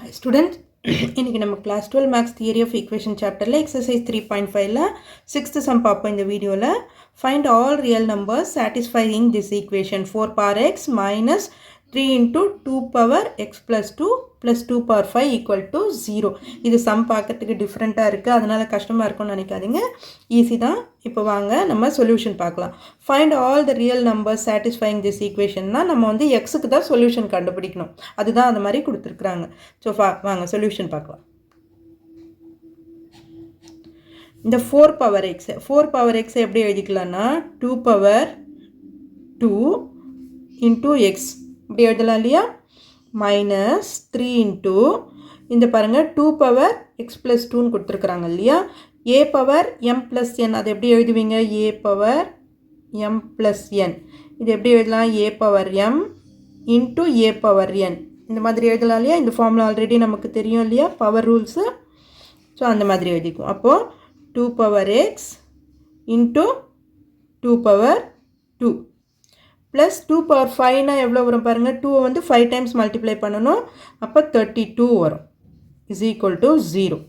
Hi students, இன்னைக்கு நம்ம class 12 maths theory of equation chapterல exercise 3.5ல 6th sum பார்ப்போம் இந்த வீடியோல. Find all real numbers satisfying this equation 4 power x minus 3 into 2 power x plus 2 plus 2 power 5 equal to 0. இது sum பார்க்கிறதுக்கு டிஃபரெண்ட்டாக இருக்குது, அதனால கஷ்டமாக இருக்கும்னு நினைக்காதீங்க, ஈஸி தான். இப்போ வாங்க நம்ம சொல்யூஷன் பார்க்கலாம். Find all the real numbers satisfying this equationனா நம்ம வந்து எக்ஸுக்கு தான் சொல்யூஷன் கண்டுபிடிக்கணும், அதுதான் அந்த மாதிரி கொடுத்துருக்குறாங்க. ஸோ வாங்க சொல்யூஷன் பார்க்கலாம். இந்த 4 பவர் எக்ஸ் எப்படி எழுதிக்கலாம்னா 2 பவர் 2 இன்டூ எக்ஸ் இப்படி எழுதலாம் இல்லையா, மைனஸ் 3 இன்டூ இந்த பாருங்கள் 2 பவர் எக்ஸ் ப்ளஸ் 2ன்னு கொடுத்துருக்குறாங்க இல்லையா, a power M plus n, அது எப்படி எழுதுவீங்க, a power M plus n, இது எப்படி எழுதலாம், a power M into a power n, இந்த மாதிரி எழுதலாம் இல்லையா. இந்த ஃபார்முலா ஆல்ரெடி நமக்கு தெரியும் இல்லையா, பவர் ரூல்ஸு. ஸோ அந்த மாதிரி எழுதிக்கும். அப்போது 2 power x into 2 power 2 plus 2 power 5னா எவ்வளோ வரும் பாருங்கள், 2 வந்து 5 டைம்ஸ் மல்டிப்ளை பண்ணணும், அப்போ 32 வரும், இஸ் ஈக்குவல் டு 0.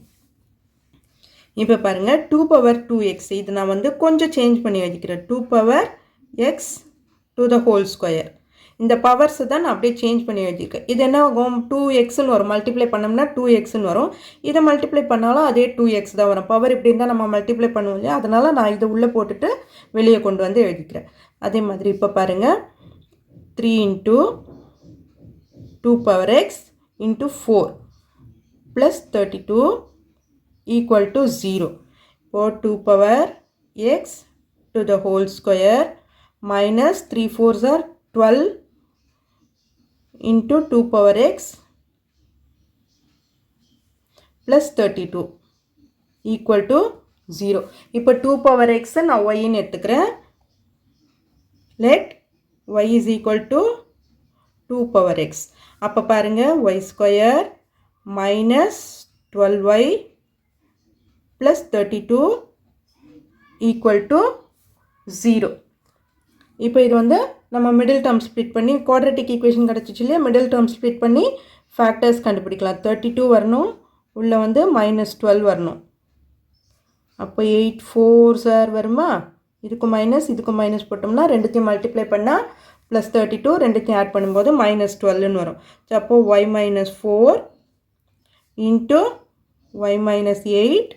இப்போ பாருங்கள் 2 பவர் 2x, இது நான் வந்து கொஞ்சம் சேஞ்ச் பண்ணி எழுதிக்கிறேன், 2 power X to the whole square. இந்த பவர்ஸை தான் நான் அப்படியே சேஞ்ச் பண்ணி எழுதியிருக்கேன். இது என்ன ஆகும், 2xன்னு வரும், மல்டிப்ளை பண்ணோம்னா 2xன்னு வரும், இதை மல்டிப்ளை பண்ணாலும் அதே 2x தான் வரும். பவர் இப்படி இருந்தால் நம்ம மல்டிப்ளை பண்ணுவோம் இல்லையா, அதனால் நான் இதை உள்ளே போட்டுட்டு வெளியே கொண்டு வந்து எழுதிக்கிறேன். அதே மாதிரி இப்போ பாருங்கள் 3 into 2 power X into 4 plus 32 equal to 0. இப்போது 2 power X to the whole square minus 3 4s are 12 into 2 power x plus 32 equal to 0. இப்போ 2 power x நான் y ன்னு எடுத்துக்கிறேன். Let y is equal to 2 power x. அப்போ பாருங்க y square minus 12y plus 32 equal to 0. இப்போ இது வந்து நம்ம மிடில் டேர்ம் ஸ்ப்ளிட் பண்ணி குவாட்ரட்டிக் ஈக்குவேஷன் கிடச்சிச்சு இல்லையா, மிடில் டேர்ம் ஸ்ப்ளிட் பண்ணி ஃபேக்டர்ஸ் கண்டுபிடிக்கலாம். 32 வரணும், உள்ளே வந்து மைனஸ் 12 வரணும், அப்போ 8 4s are வருமா, இதுக்கும் மைனஸ் போட்டோம்னா ரெண்டுத்தையும் மல்டிப்ளை பண்ணால் ப்ளஸ் 32, ரெண்டுத்தையும் ஆட் பண்ணும்போது மைனஸ் 12ன்னு வரும். ஸோ அப்போது y minus 4 into y minus 8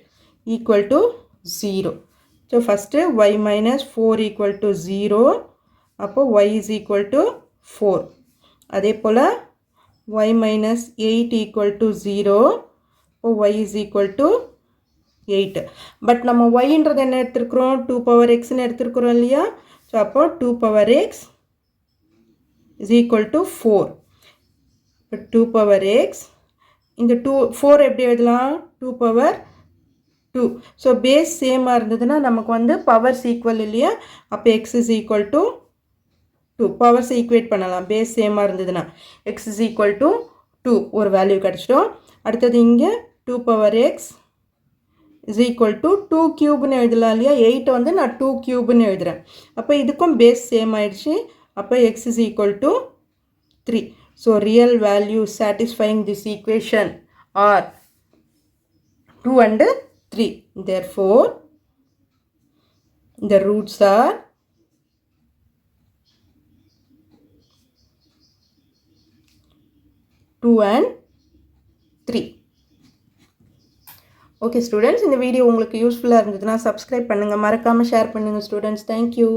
equal to 0. So first y minus 4 equal to 0, அப்போ y is equal to 4. அதே போல் y minus 8 equal to 0, அப்போ y is equal to 8. But நம்ம yன்றது என்ன எடுத்திருக்கிறோம், 2 power xன்னு எடுத்திருக்கிறோம் இல்லையா. ஸோ அப்போ 2 power x is equal to 4. இப்போ 2 power x இந்த 4 எப்படி எழுதலாம், 2 power 2. ஸோ பேஸ் சேமாக இருந்ததுன்னா நமக்கு வந்து பவர்ஸ் ஈக்குவல் இல்லையா, அப்போ x is equal to 2. பவர்ஸை equate பண்ணலாம், பேஸ் சேமாக இருந்ததுன்னா x is equal to 2 ஒரு வேல்யூ கிடச்சிட்டோம். அடுத்தது இங்கே 2 power X is equal to 2 க்யூப்னு எழுதலாம் இல்லையா, 8 வந்து நான் 2 க்யூப்னு எழுதுகிறேன், அப்போ இதுக்கும் பேஸ் சேம் ஆயிடுச்சு, அப்போ x is equal to 3. So real value satisfying this equation are 2 and 3. Therefore the roots are 2 and 3. Okay students, இந்த வீடியோ உங்களுக்கு யூஸ்ஃபுல்லாக இருந்ததுன்னா சப்ஸ்கிரைப் பண்ணுங்கள், மறக்காமல் ஷேர் பண்ணுங்கள் ஸ்டூடெண்ட்ஸ். தேங்க்யூ.